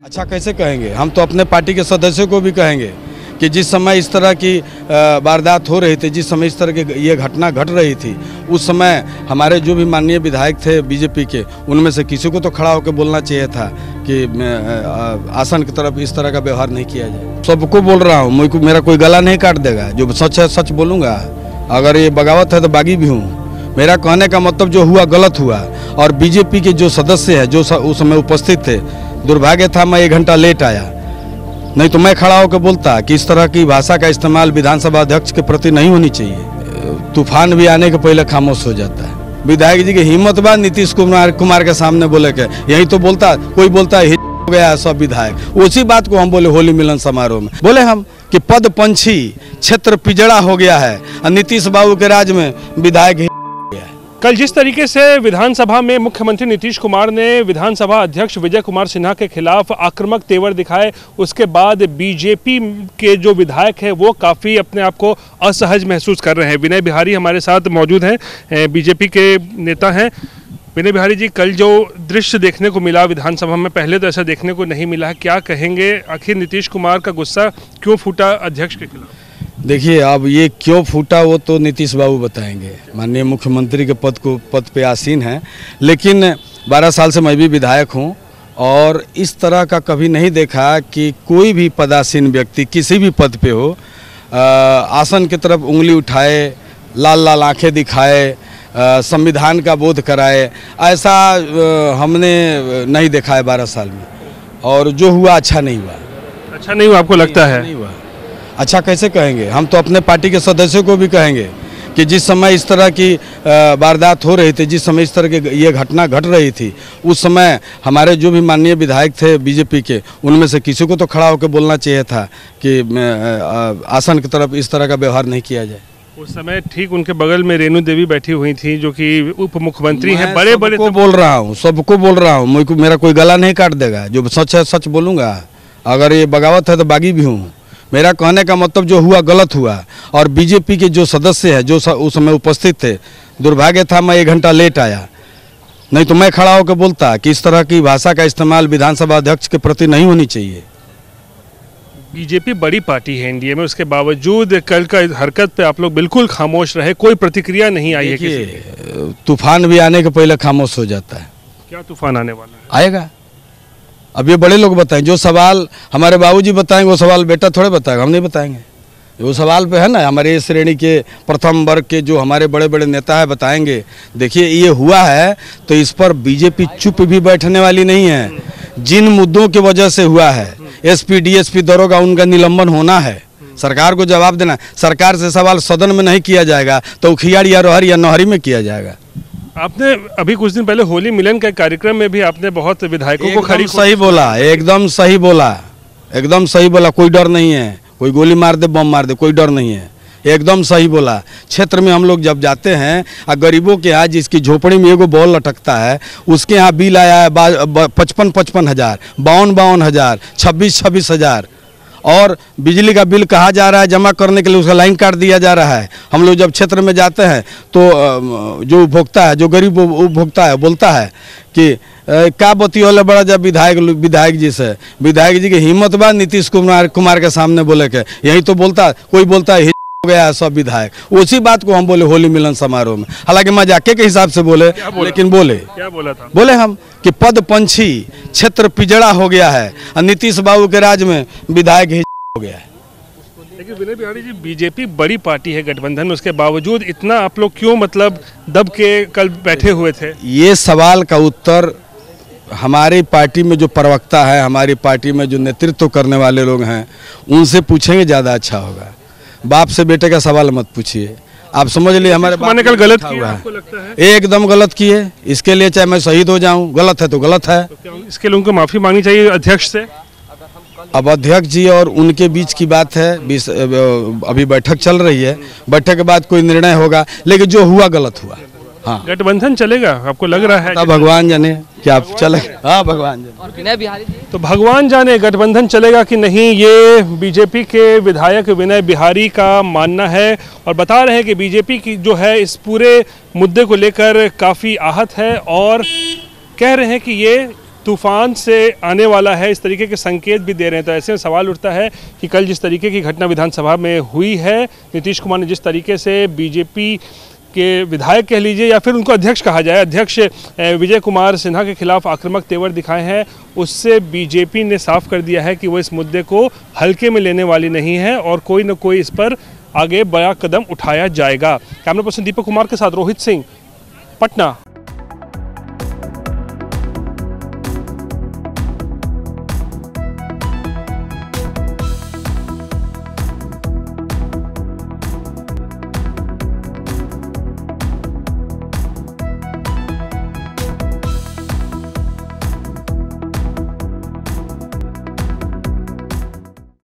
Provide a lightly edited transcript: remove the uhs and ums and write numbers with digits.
अच्छा कैसे कहेंगे? हम तो अपने पार्टी के सदस्यों को भी कहेंगे कि जिस समय इस तरह की वारदात हो रही थी, जिस समय इस तरह की ये घटना घट रही थी, उस समय हमारे जो भी माननीय विधायक थे बीजेपी के, उनमें से किसी को तो खड़ा होकर बोलना चाहिए था कि आसन की तरफ इस तरह का व्यवहार नहीं किया जाए। सबको बोल रहा हूँ, मेरा कोई गला नहीं काट देगा। जो सच है सच बोलूँगा। अगर ये बगावत है तो बागी भी हूँ। मेरा कहने का मतलब जो हुआ गलत हुआ। और बीजेपी के जो सदस्य हैं जो उस समय उपस्थित थे, दुर्भाग्य था मैं 1 घंटा लेट आया, नहीं तो मैं खड़ा होकर बोलता कि इस तरह की भाषा का इस्तेमाल विधानसभा अध्यक्ष के प्रति नहीं होनी चाहिए। तूफान भी आने के पहले खामोश हो जाता है। विधायक जी की हिम्मत बा नीतीश कुमार के सामने बोले के, यही तो बोलता, कोई बोलता है हो गया है सब विधायक। उसी बात को हम बोले होली मिलन समारोह में, बोले हम कि पद पंछी क्षेत्र पिजड़ा हो गया है और नीतीश बाबू के राज में विधायक। कल जिस तरीके से विधानसभा में मुख्यमंत्री नीतीश कुमार ने विधानसभा अध्यक्ष विजय कुमार सिन्हा के खिलाफ आक्रामक तेवर दिखाए, उसके बाद बीजेपी के जो विधायक हैं वो काफ़ी अपने आप को असहज महसूस कर रहे हैं। विनय बिहारी हमारे साथ मौजूद हैं, बीजेपी के नेता हैं। विनय बिहारी जी, कल जो दृश्य देखने को मिला विधानसभा में, पहले तो ऐसा देखने को नहीं मिला है, क्या कहेंगे? आखिर नीतीश कुमार का गुस्सा क्यों फूटा अध्यक्ष के खिलाफ? देखिए, अब ये क्यों फूटा वो तो नीतीश बाबू बताएंगे। माननीय मुख्यमंत्री के पद पे आसीन हैं, लेकिन 12 साल से मैं भी विधायक हूं और इस तरह का कभी नहीं देखा कि कोई भी पदासीन व्यक्ति किसी भी पद पे हो आसन की तरफ उंगली उठाए, लाल लाल आंखें दिखाए, संविधान का बोध कराए, ऐसा हमने नहीं देखा है 12 साल में। और जो हुआ अच्छा नहीं हुआ। अच्छा नहीं हुआ आपको लगता है? नहीं हुआ। अच्छा कैसे कहेंगे? हम तो अपने पार्टी के सदस्यों को भी कहेंगे कि जिस समय इस तरह की वारदात हो रही थी, जिस समय इस तरह की ये घटना घट रही थी, उस समय हमारे जो भी माननीय विधायक थे बीजेपी के, उनमें से किसी को तो खड़ा होकर बोलना चाहिए था कि आसन की तरफ इस तरह का व्यवहार नहीं किया जाए। उस समय ठीक उनके बगल में रेणु देवी बैठी हुई थी जो कि उप मुख्यमंत्री हैं। बड़े बड़े सबको बोल रहा हूँ, मेरा कोई गला नहीं काट देगा। जो सच है सच बोलूँगा। अगर ये बगावत है तो बागी भी हूँ। मेरा कहने का मतलब जो हुआ गलत हुआ। और बीजेपी के जो सदस्य हैं जो उस समय उपस्थित थे, दुर्भाग्य था मैं 1 घंटा लेट आया, नहीं तो मैं खड़ा होकर बोलता कि इस तरह की भाषा का इस्तेमाल विधानसभा अध्यक्ष के प्रति नहीं होनी चाहिए। बीजेपी बड़ी पार्टी है एनडीए में, उसके बावजूद कल का हरकत पे आप लोग बिल्कुल खामोश रहे, कोई प्रतिक्रिया नहीं आई है किसी की। तूफान भी आने के पहले खामोश हो जाता है। क्या तूफान आने वाला है? आएगा। अब ये बड़े लोग बताएं, जो सवाल हमारे बाबूजी बताएंगे वो सवाल बेटा थोड़े बताएगा, हम नहीं बताएंगे। वो सवाल पे है ना, हमारे इस श्रेणी के प्रथम वर्ग के जो हमारे बड़े बड़े नेता है बताएंगे। देखिए, ये हुआ है तो इस पर बीजेपी चुप भी बैठने वाली नहीं है। जिन मुद्दों की वजह से हुआ है, एसपी डीएसपी दरोगा उनका निलंबन होना है, सरकार को जवाब देना। सरकार से सवाल सदन में नहीं किया जाएगा तो उखियाड़ या रोहर या नहरी में किया जाएगा। आपने अभी कुछ दिन पहले होली मिलन के कार्यक्रम में भी आपने बहुत विधायकों को खड़ी सही बोला, एकदम सही बोला, एकदम सही बोला। कोई डर नहीं है, कोई गोली मार दे बम मार दे, कोई डर नहीं है, एकदम सही बोला। क्षेत्र में हम लोग जब जाते हैं और गरीबों के यहाँ जिसकी झोपड़ी में एगो बॉल लटकता है, उसके यहाँ बिल आया है 55 हज़ार, 52 हज़ार, 26 हज़ार। और बिजली का बिल कहा जा रहा है जमा करने के लिए उसका लाइन काट दिया जा रहा है। हम लोग जब क्षेत्र में जाते हैं तो जो उपभोक्ता है, जो गरीब उपभोक्ता है, बोलता है कि का बतियोले बड़ा जब विधायक जी से, विधायक जी की हिम्मत बा नीतीश कुमार के सामने बोले के, यही तो बोलता, कोई बोलता है हो गया है सब विधायक। उसी बात को हम बोले होली मिलन समारोह में, हालांकि मजाके के हिसाब से बोले, लेकिन बोले क्या बोला था? बोले हम कि पद पंछी क्षेत्र पिजड़ा हो गया है और नीतीश बाबू के राज में विधायक हो गया है। लेकिन विनय बिहारी जी, बीजेपी बड़ी पार्टी है गठबंधन, उसके बावजूद इतना आप लोग क्यों मतलब दब के कल बैठे हुए थे? ये सवाल का उत्तर हमारी पार्टी में जो प्रवक्ता है, हमारी पार्टी में जो नेतृत्व करने वाले लोग हैं, उनसे पूछेंगे ज़्यादा अच्छा होगा। बाप से बेटे का सवाल मत पूछिए। आप समझ लिए हमारे बाप ने कल गलत किया आपको लगता है? एकदम गलत किए। इसके लिए चाहे मैं शहीद हो जाऊं, गलत है तो गलत है। तो क्या इसके लिए उनको माफ़ी मांगनी चाहिए अध्यक्ष से? अब अध्यक्ष जी और उनके बीच की बात है, अभी बैठक चल रही है, बैठक के बाद कोई निर्णय होगा, लेकिन जो हुआ गलत हुआ। हाँ, गठबंधन चलेगा आपको लग रहा है? भगवान जाने क्या चलेगा। हाँ, भगवान जाने। तो भगवान जाने गठबंधन चलेगा कि नहीं, ये बीजेपी के विधायक विनय बिहारी का मानना है। और बता रहे हैं कि बीजेपी की जो है इस पूरे मुद्दे को लेकर काफ़ी आहत है और कह रहे हैं कि ये तूफान से आने वाला है, इस तरीके के संकेत भी दे रहे हैं। तो ऐसे में सवाल उठता है कि कल जिस तरीके की घटना विधानसभा में हुई है, नीतीश कुमार ने जिस तरीके से बीजेपी के विधायक कह लीजिए या फिर उनको अध्यक्ष कहा जाए, अध्यक्ष विजय कुमार सिन्हा के खिलाफ आक्रामक तेवर दिखाए हैं, उससे बीजेपी ने साफ कर दिया है कि वो इस मुद्दे को हल्के में लेने वाली नहीं है और कोई न कोई इस पर आगे बड़ा कदम उठाया जाएगा। कैमरा पर्सन दीपक कुमार के साथ रोहित सिंह, पटना।